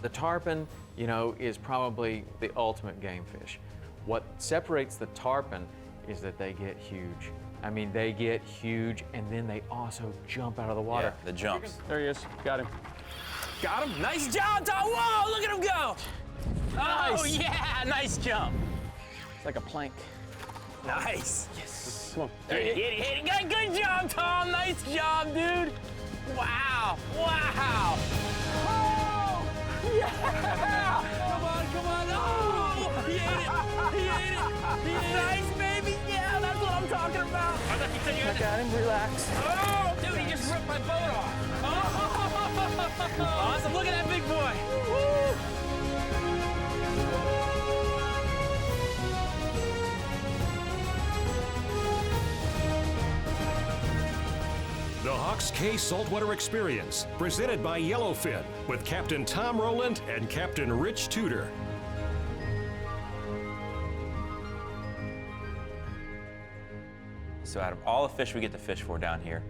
The tarpon, you know, is probably the ultimate game fish. What separates the tarpon is that they get huge. I mean, they get huge, and then they also jump out of the water. Yeah, the jumps. There he is. Got him. Got him. Nice job, Tom. Whoa, look at him go. Nice. Oh, yeah, nice jump. It's like a plank. Nice. Yes. Come on. Hit it. Good job, Tom. Nice job, dude. Wow. Wow. Oh, yeah. Come on. Oh, he ate it. He ate it. Nice, baby. Yeah, that's what I'm talking about. I thought you said you had to... Got him. Relax. Oh, dude, he just ripped my boat off. Oh, awesome. Look at that big boy. Woo. The Hawks Cay Saltwater Experience, presented by Yellowfin, with Captain Tom Rowland and Captain Rich Tudor. So out of all the fish we get to fish for down here,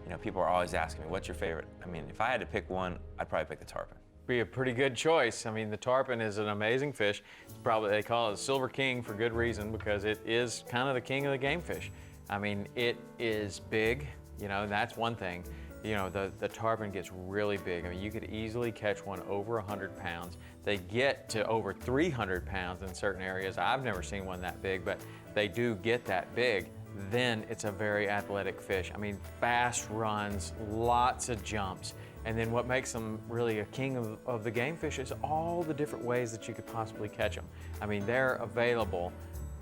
you know, people are always asking me, what's your favorite? I mean, if I had to pick one, I'd probably pick the tarpon. Be a pretty good choice. I mean, the tarpon is an amazing fish. It's probably, they call it a silver king for good reason, because it is kind of the king of the game fish. I mean, it is big, you know, that's one thing. You know, the tarpon gets really big. I mean, you could easily catch one over 100 pounds. They get to over 300 pounds in certain areas. I've never seen one that big, but they do get that big. Then it's a very athletic fish. I mean, fast runs, lots of jumps. And then what makes them really a king of the game fish is all the different ways that you could possibly catch them. I mean, they're available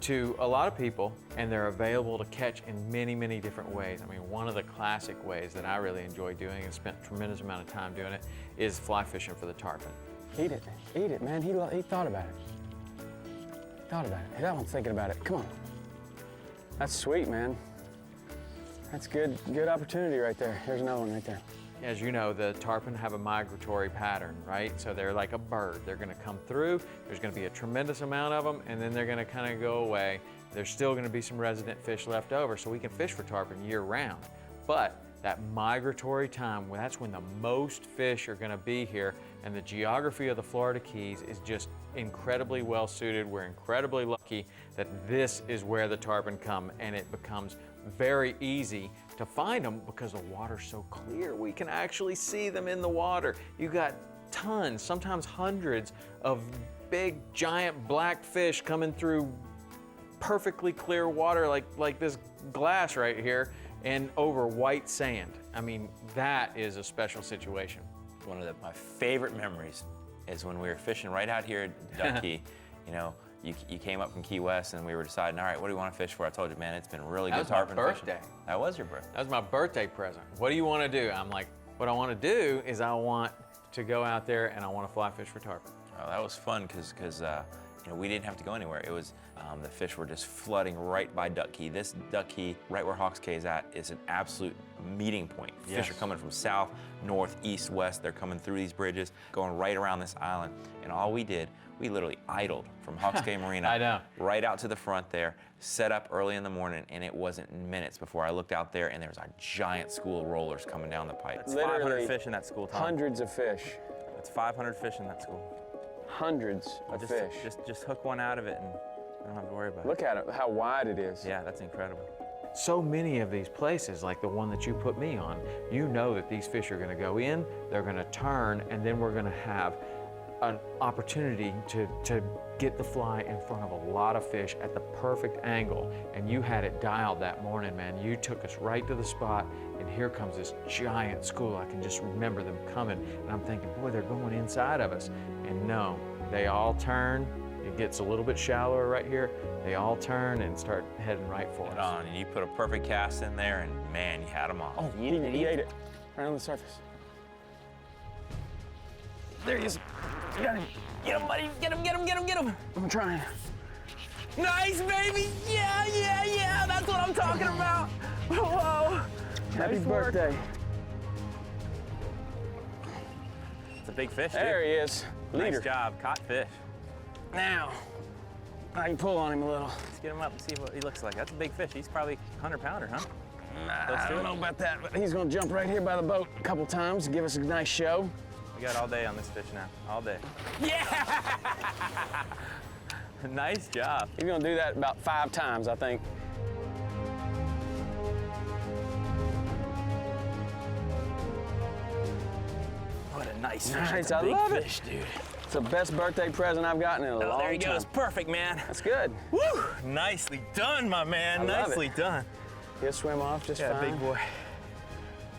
to a lot of people, and they're available to catch in many, many different ways. I mean, one of the classic ways that I really enjoy doing and spent a tremendous amount of time doing it is fly fishing for the tarpon. Eat it, man. He thought about it. Thought about it. That one's thinking about it. Come on. That's sweet, man. That's good opportunity right there. Here's another one right there. As you know, the tarpon have a migratory pattern, right? So they're like a bird. They're gonna come through, there's gonna be a tremendous amount of them, and then they're gonna kind of go away. There's still gonna be some resident fish left over, so we can fish for tarpon year round. But that migratory time, well, that's when the most fish are gonna be here, and the geography of the Florida Keys is just incredibly well suited. We're incredibly lucky that this is where the tarpon come, and it becomes very easy to find them because the water's so clear. We can actually see them in the water. You got tons, sometimes hundreds of big, giant black fish coming through perfectly clear water like this glass right here and over white sand. I mean, that is a special situation. One of my favorite memories is when we were fishing right out here at Duck Key. You know, you came up from Key West and we were deciding, all right, what do you want to fish for? I told you, man, it's been really good tarpon fishing. That was my birthday. That was your birthday. That was my birthday present. What do you want to do? I'm like, what I want to do is I want to go out there and I want to fly fish for tarpon. Oh, that was fun because you know, we didn't have to go anywhere. It was the fish were just flooding right by Duck Key. This Duck Key, right where Hawks Cay is at, is an absolute meeting point. Yes. Fish are coming from south, north, east, west. They're coming through these bridges, going right around this island. And all we did, we literally idled from Hawks Cay Marina I know. right out to the front there, set up early in the morning, and it wasn't minutes before I looked out there and there was a giant school of rollers coming down the pipe. That's 500 fish in that school, Tom. Hundreds of fish. That's 500 fish in that school. Hundreds of fish. Just hook one out of it and I don't have to worry about it. Look at it, how wide it is. Yeah, that's incredible. So many of these places, like the one that you put me on, you know that these fish are going to go in, they're going to turn, and then we're going to have an opportunity to get the fly in front of a lot of fish at the perfect angle. And you had it dialed that morning, man. You took us right to the spot, and here comes this giant school. I can just remember them coming, and I'm thinking, boy, they're going inside of us. And no, they all turn. It gets a little bit shallower right here. They all turn and start heading right for us. And you put a perfect cast in there, and man, you had them all. Oh, he ate it. Right on the surface. There he is. Got him. Get him, buddy. Get him, get him, get him, get him. I'm trying. Nice, baby. Yeah. That's what I'm talking about. Whoa. Happy birthday. It's a big fish, dude. There he is. Leader. Nice job. Caught fish. Now, I can pull on him a little. Let's get him up and see what he looks like. That's a big fish. He's probably 100-pounder, huh? I don't know about that, but he's gonna jump right here by the boat a couple times and give us a nice show. We got all day on this fish now, all day. Yeah! Nice job. He's gonna do that about 5 times, I think. What a nice fish. Nice, That's a I big love it. fish, dude. It's the best birthday present I've gotten in a long time. There he goes. Perfect, man. That's good. Woo! Nicely done, my man. I love Nicely it. done. He'll swim off just Yeah, fine. big boy.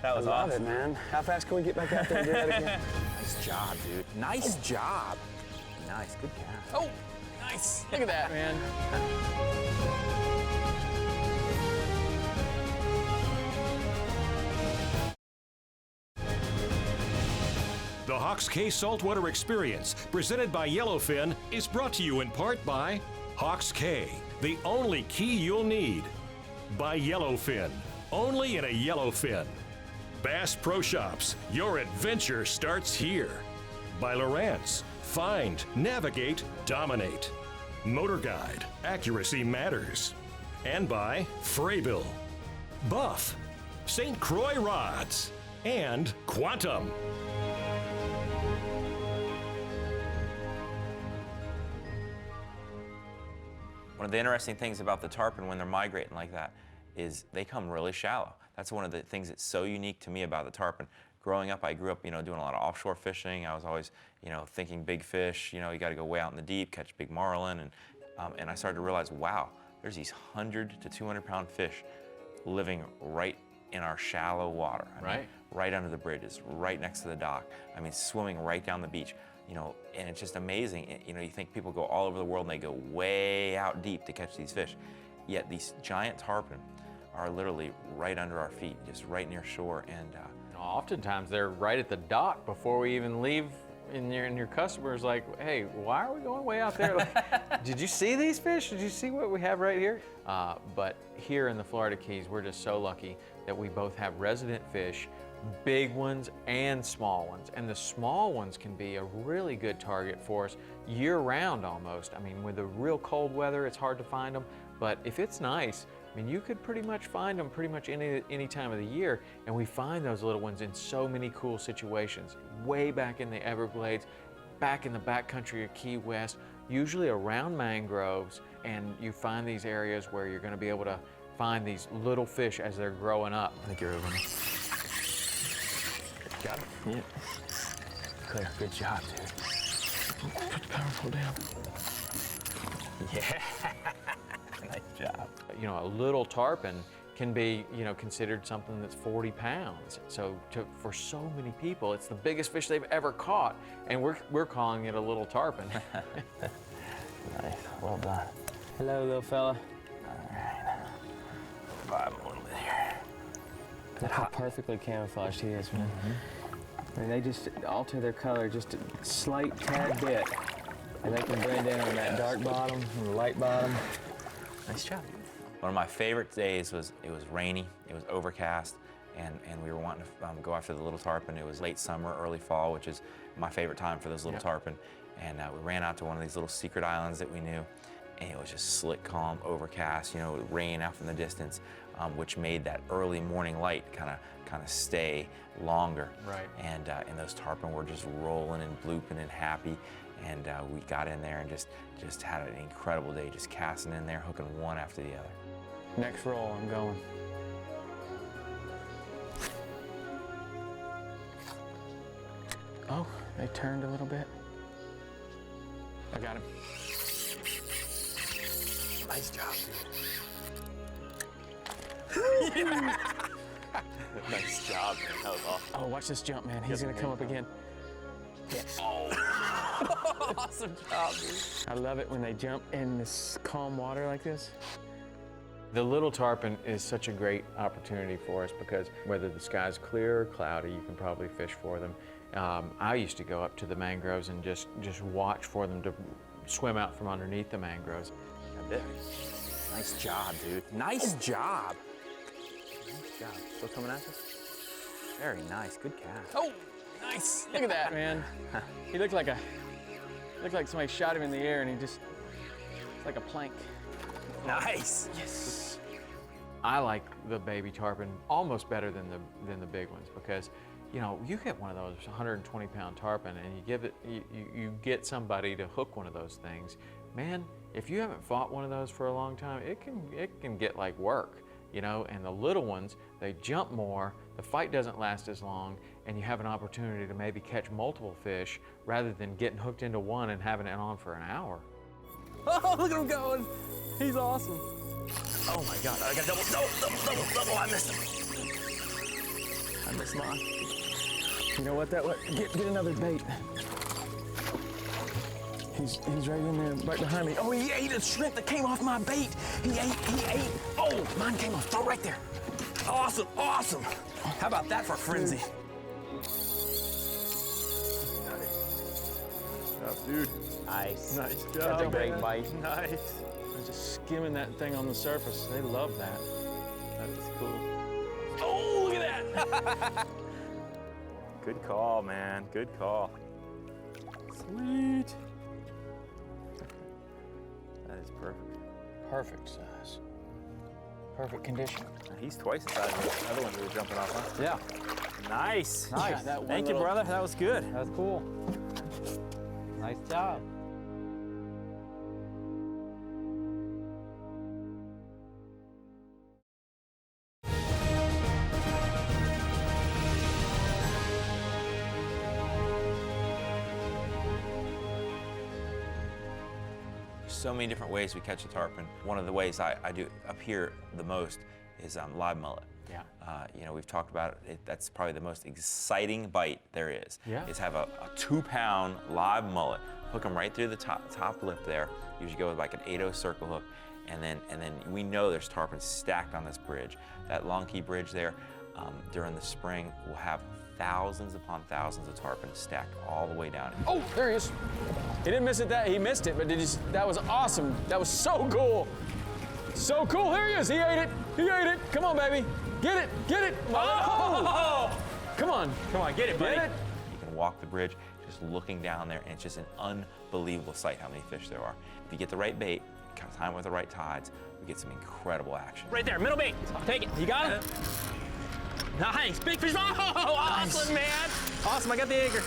That I was love awesome. it, man. How fast can we get back out there and do that again? Nice job, dude. Nice job. Nice, good cast. Oh, nice. Look at that, man. The Hawks Cay Saltwater Experience, presented by Yellowfin, is brought to you in part by Hawks Cay, the only key you'll need. By Yellowfin, only in a Yellowfin. Bass Pro Shops, your adventure starts here. By Lowrance, find, navigate, dominate. MotorGuide, accuracy matters. And by Fraybill, Buff, St. Croix Rods, and Quantum. One of the interesting things about the tarpon when they're migrating like that is they come really shallow. That's one of the things that's so unique to me about the tarpon. Growing up, I grew up, doing a lot of offshore fishing. I was always, thinking big fish. You got to go way out in the deep, catch big marlin, and I started to realize, wow, there's these 100 to 200 pound fish living right in our shallow water. I mean, right under the bridges, right next to the dock. I mean, swimming right down the beach. And it's just amazing. You think people go all over the world and they go way out deep to catch these fish. Yet these giant tarpon are literally right under our feet, just right near shore. And oftentimes they're right at the dock before we even leave, and your customer's like, hey, why are we going way out there? Like, did you see these fish? Did you see what we have right here? But here in the Florida Keys, we're just so lucky that we both have resident fish, big ones and small ones. And the small ones can be a really good target for us year-round almost. I mean, with the real cold weather, it's hard to find them. But if it's nice, I mean, you could pretty much find them pretty much any time of the year. And we find those little ones in so many cool situations. Way back in the Everglades, back in the backcountry of Key West, usually around mangroves. And you find these areas where you're going to be able to find these little fish as they're growing up. I think you're over me. Got it? Yeah. Clear. Good job, dude. Put the power pole down. Yeah. Nice job. A little tarpon can be, considered something that's 40 pounds. So for so many people, it's the biggest fish they've ever caught, and we're calling it a little tarpon. Nice. Well done. Hello, little fella. All right. Vibe a little bit here. Look how perfectly camouflaged he is, man. I mean, they just alter their color just a slight tad bit, and they can blend in on that dark bottom and the light bottom. Nice job. one of my favorite days was, it was rainy, it was overcast, and we were wanting to go after the little tarpon. It was late summer, early fall, which is my favorite time for those little tarpon. And we ran out to one of these little secret islands that we knew, and it was just slick, calm, overcast, rain out from the distance, which made that early morning light kind of stay longer. Right. And those tarpon were just rolling and blooping and happy. And we got in there and just had an incredible day, just casting in there, hooking one after the other. Next roll, I'm going. Oh, they turned a little bit. I got him. Nice job, dude. Nice job, man. That was awesome. Oh, watch this jump, man. He's gonna come up again. Yes. Awesome job, dude. I love it when they jump in this calm water like this. The little tarpon is such a great opportunity for us because whether the sky's clear or cloudy, you can probably fish for them. I used to go up to the mangroves and just watch for them to swim out from underneath the mangroves. A bit. Nice job, dude. Nice job. Nice job. Still coming at us? Very nice. Good cast. Oh, nice. Look at that, man. He looked like somebody shot him in the air and it's like a plank. Nice. Yes. I like the baby tarpon almost better than the big ones because you know, you get one of those 120-pound tarpon and you give it, you get somebody to hook one of those things, man, if you haven't fought one of those for a long time, it can get like work, you know, and the little ones, they jump more, the fight doesn't last as long, and you have an opportunity to maybe catch multiple fish rather than getting hooked into one and having it on for an hour. Oh, look at him going. He's awesome. Oh my God, I got double. I missed him. I missed mine. You know what? Get another bait. He's right in there, right behind me. Oh, he ate a shrimp that came off my bait. He ate. Oh, mine came off. Throw right there. Awesome. How about that for a frenzy? Good job, dude. Nice. Nice job. That's a great bite. Nice. I'm just skimming that thing on the surface. They love that. That is cool. Oh, look at that. Good call, man. Good call. Sweet. That is perfect. Perfect size. Perfect condition. He's twice the size of the other ones we were jumping off, huh? Yeah. Nice. Yeah, that one Thank you, little- brother. That was good. That was cool. Nice job. So many different ways we catch a tarpon. One of the ways I do up here the most is live mullet. Yeah. You know, we've talked about it. That's probably the most exciting bite there is. Yeah. Is have a 2-pound live mullet, hook them right through the top lip there. Usually go with like an 8/0 circle hook, and then we know there's tarpon stacked on this bridge. That Long Key Bridge there, during the spring, will have thousands upon thousands of tarpon stacked all the way down. Oh, there he is. He didn't miss it. He missed it, but that was awesome. That was so cool. So cool. There he is. He ate it. Come on, baby. Get it. Oh! Come on, Get it, buddy. get it. You can walk the bridge just looking down there, and it's just an unbelievable sight how many fish there are. If you get the right bait, time with the right tides, we get some incredible action. Right there, middle bait. Take it. You got it? Nice. Big fish. Oh, awesome, man. Awesome. I got the anchor.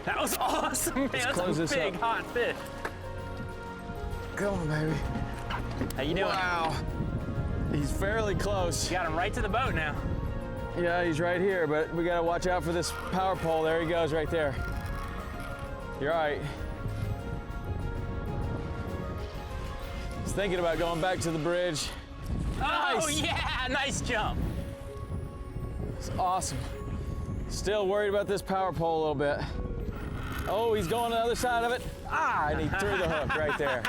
That was awesome, man. That's close a this big, up. hot fish. Come on, baby. How you doing? Wow. He's fairly close. You got him right to the boat now. Yeah, he's right here, but we gotta watch out for this power pole. There he goes, right there. You're all right. He's thinking about going back to the bridge. Oh, Nice. yeah. Nice jump. It's awesome. Still worried about this power pole a little bit. Oh, he's going to the other side of it. Ah, and he threw the hook right there.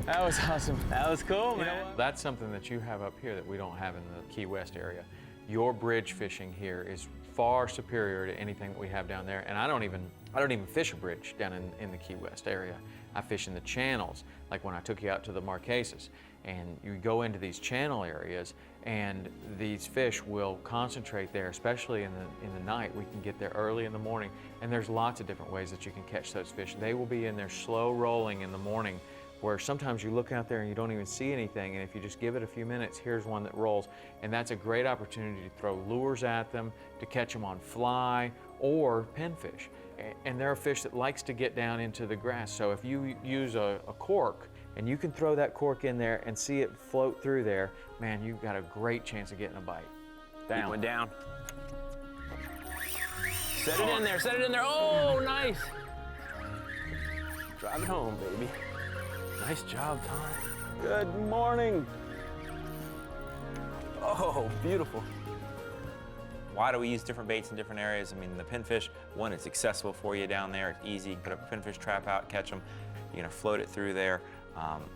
That was awesome. That was cool, You know man. what? That's something that you have up here that we don't have in the Key West area. Your bridge fishing here is far superior to anything that we have down there. And I don't even fish a bridge down in the Key West area. I fish in the channels, like when I took you out to the Marquesas. And you go into these channel areas, and these fish will concentrate there, especially in the night. We can get there early in the morning, and there's lots of different ways that you can catch those fish. They will be in there slow rolling in the morning, where sometimes you look out there and you don't even see anything, and if you just give it a few minutes, here's one that rolls. And that's a great opportunity to throw lures at them, to catch them on fly or pinfish. And they're a fish that likes to get down into the grass. So if you use a cork, and you can throw that cork in there and see it float through there, man, you've got a great chance of getting a bite. He went down. Set it in there. Oh, nice. Drive it home, baby. Nice job, Tom. Good morning. Oh, beautiful. Why do we use different baits in different areas? I mean, the pinfish, one, it's accessible for you down there. It's easy. You can put a pinfish trap out, catch them. You're gonna float it through there,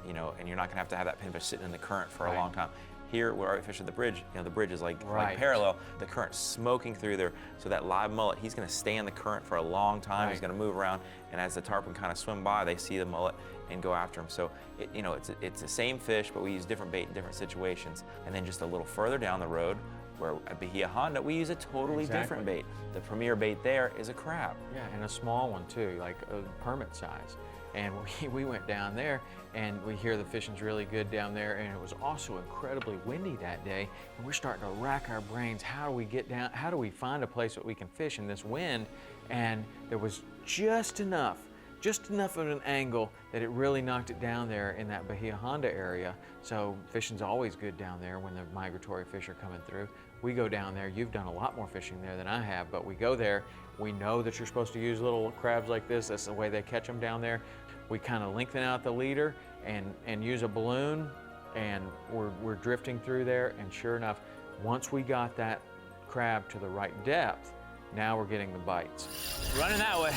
you know, and you're not gonna have to have that pinfish sitting in the current for a long time. Here, where I fish at the bridge, you know, the bridge is like parallel, the current smoking through there. So that live mullet, he's gonna stay in the current for a long time. He's gonna move around, and as the tarpon kind of swim by, they see the mullet and go after him. So, you know, it's the same fish, but we use different bait in different situations. And then just a little further down the road, where at Bahia Honda, we use a totally different bait. The premier bait there is a crab. Yeah, and a small one too, like a permit size. And we went down there, and we hear the fishing's really good down there, and it was also incredibly windy that day, and we're starting to rack our brains. How do we get down? How do we find a place that we can fish in this wind? And there was just enough of an angle that it really knocked it down there in that Bahia Honda area. So fishing's always good down there when the migratory fish are coming through. We go down there. You've done a lot more fishing there than I have, but we go there. We know that you're supposed to use little crabs like this. That's the way they catch them down there. We kind of lengthen out the leader and use a balloon, and we're drifting through there, and sure enough, once we got that crab to the right depth, now we're getting the bites. Running that way.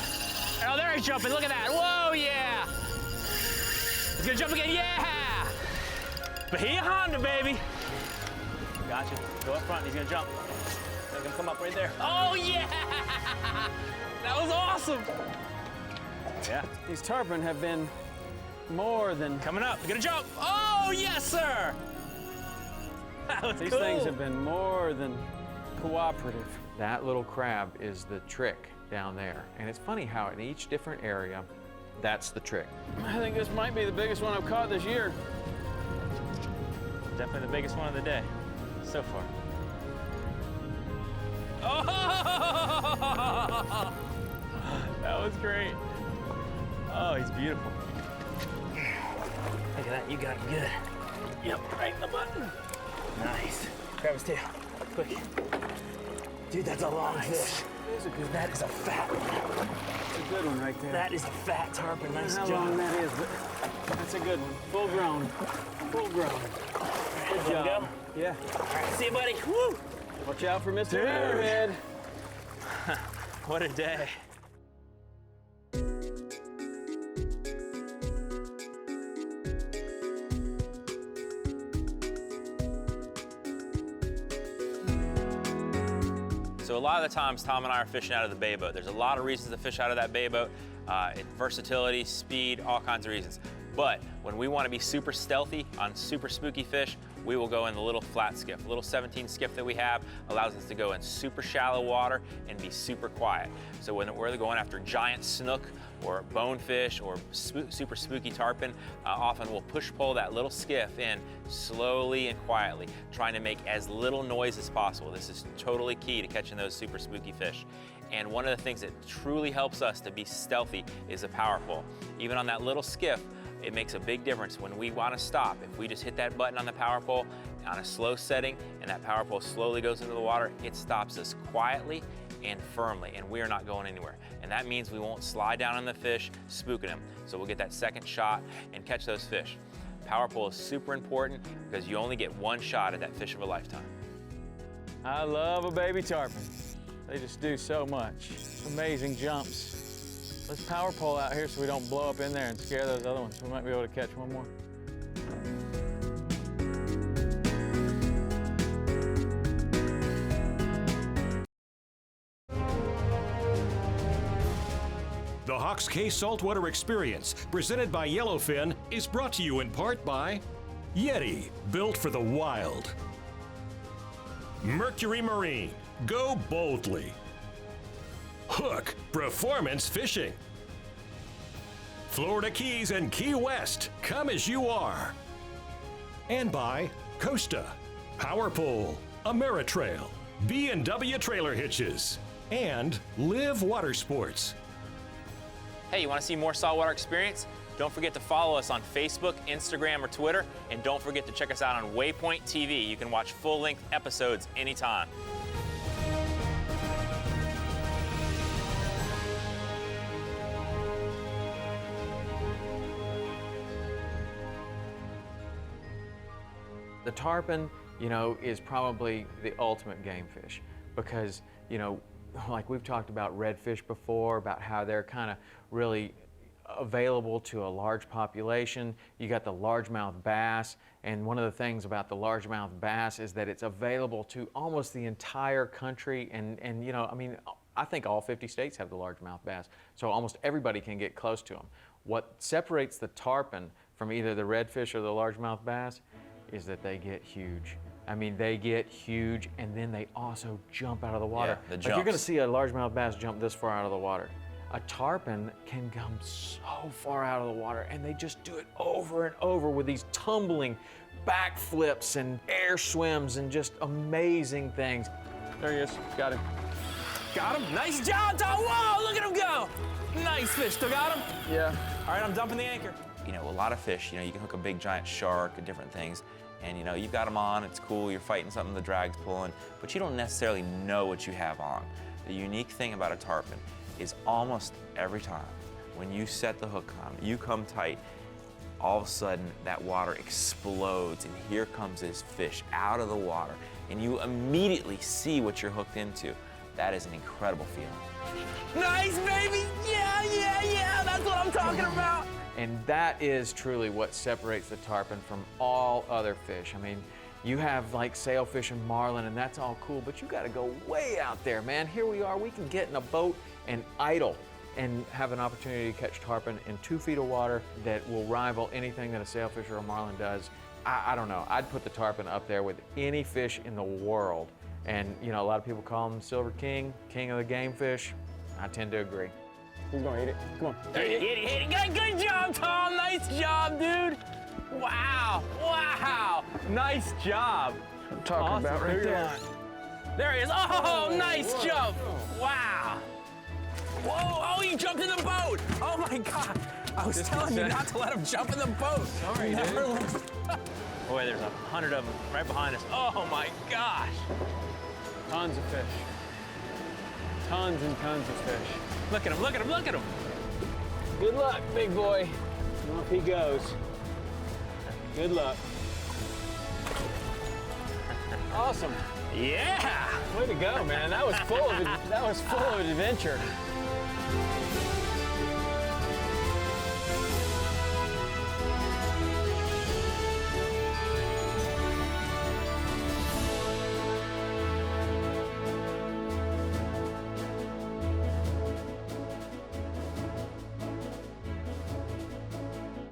Oh, there he's jumping. Look at that. Whoa, yeah. He's gonna jump again. Yeah. Bahia Honda, baby. Gotcha. Go up front. He's gonna jump. He's gonna come up right there. Oh, yeah. That was awesome. Yeah. These tarpon have been more than... Coming up. You're gonna jump. Oh, yes, sir. That was These cool. things have been more than cooperative. That little crab is the trick down there. And it's funny how in each different area, that's the trick. I think this might be the biggest one I've caught this year. Definitely the biggest one of the day so far. Oh! That was great. Oh, he's beautiful. Look at that, you got him good. Yep, right in the button. Nice. Grab his tail, quick. Dude, that's a long fish. That is a fat one. It's a good one right there. That is a fat tarpon. Nice I don't job. know how long that is, but that's a good one. Full grown. Full grown. Good Let him job. go? Yeah. All right, see you, buddy. Woo! Watch out for Mr. Dude. Airhead. What a day. So a lot of the times, Tom and I are fishing out of the bay boat. There's a lot of reasons to fish out of that bay boat. Versatility, speed, all kinds of reasons. But when we want to be super stealthy on super spooky fish, we will go in the little flat skiff. The little 17 skiff that we have allows us to go in super shallow water and be super quiet. So when we're going after giant snook or bonefish or super spooky tarpon, often we'll push-pull that little skiff in slowly and quietly, trying to make as little noise as possible. This is totally key to catching those super spooky fish. And one of the things that truly helps us to be stealthy is a power pull. Even on that little skiff, it makes a big difference when we want to stop. If we just hit that button on the power pole on a slow setting and that power pole slowly goes into the water, it stops us quietly and firmly, and we are not going anywhere. And that means we won't slide down on the fish, spooking them. So we'll get that second shot and catch those fish. Power pole is super important because you only get one shot at that fish of a lifetime. I love a baby tarpon. They just do so much. Amazing jumps. Let's power pole out here so we don't blow up in there and scare those other ones. We might be able to catch one more. The Hawks Cay Saltwater Experience, presented by Yellowfin, is brought to you in part by YETI, built for the wild. Mercury Marine, go boldly. Huk PERFORMANCE FISHIng. Florida Keys and Key West, come as you are. And by Costa, Power Pole, Ameritrail, B&W Trailer Hitches, and Live Water Sports. Hey, you want to see more Saltwater Experience? Don't forget to follow us on Facebook, Instagram, or Twitter, and don't forget to check us out on Waypoint TV. You can watch full-length episodes anytime. The tarpon, you know, is probably the ultimate game fish because, you know, like we've talked about redfish before, about how they're kind of really available to a large population. You got the largemouth bass, and one of the things about the largemouth bass is that it's available to almost the entire country, and you know, I mean, I think all 50 states have the largemouth bass, so almost everybody can get close to them. What separates the tarpon from either the redfish or the largemouth bass is that they get huge. I mean, they get huge, and then they also jump out of the water. Yeah, the like you're gonna jumps. see a largemouth bass jump this far out of the water. A tarpon can come so far out of the water, and they just do it over and over with these tumbling backflips and air swims and just amazing things. There he is. Got him. Got him. Nice job, Tom. Whoa, look at him go. Nice fish. Still got him? Yeah. All right, I'm dumping the anchor. You know, a lot of fish, you know, you can hook a big giant shark and different things, and you know, you've got them on, it's cool, you're fighting something, the drag's pulling, but you don't necessarily know what you have on. The unique thing about a tarpon is almost every time when you set the hook on, you come tight, all of a sudden that water explodes and here comes this fish out of the water and you immediately see what you're hooked into. That is an incredible feeling. Nice, baby. Yeah, yeah, yeah. That's what I'm talking about. And that is truly what separates the tarpon from all other fish. I mean, you have like sailfish and marlin, and that's all cool, but you gotta go way out there, man. Here we are, we can get in a boat and idle and have an opportunity to catch tarpon in 2 feet of water that will rival anything that a sailfish or a marlin does. I don't know, I'd put the tarpon up there with any fish in the world. And you know, a lot of people call him Silver King, king of the game fish. I tend to agree. He's gonna eat it. Come on. Hit it. Good job, Tom. Nice job, dude. Wow. Wow. Nice job. I'm talking about right there. There he is. Oh, nice jump. Wow. Whoa. Oh, he jumped in the boat. Oh, my God. I was telling you not to let him jump in the boat. Sorry, dude. Boy, there's 100 of them right behind us. Oh, my gosh. Tons of fish. Tons and tons of fish. Look at him. Look at him. Look at him. Good luck, big boy. Off he goes. Good luck. Awesome. Yeah. Way to go, man. That was full of adventure.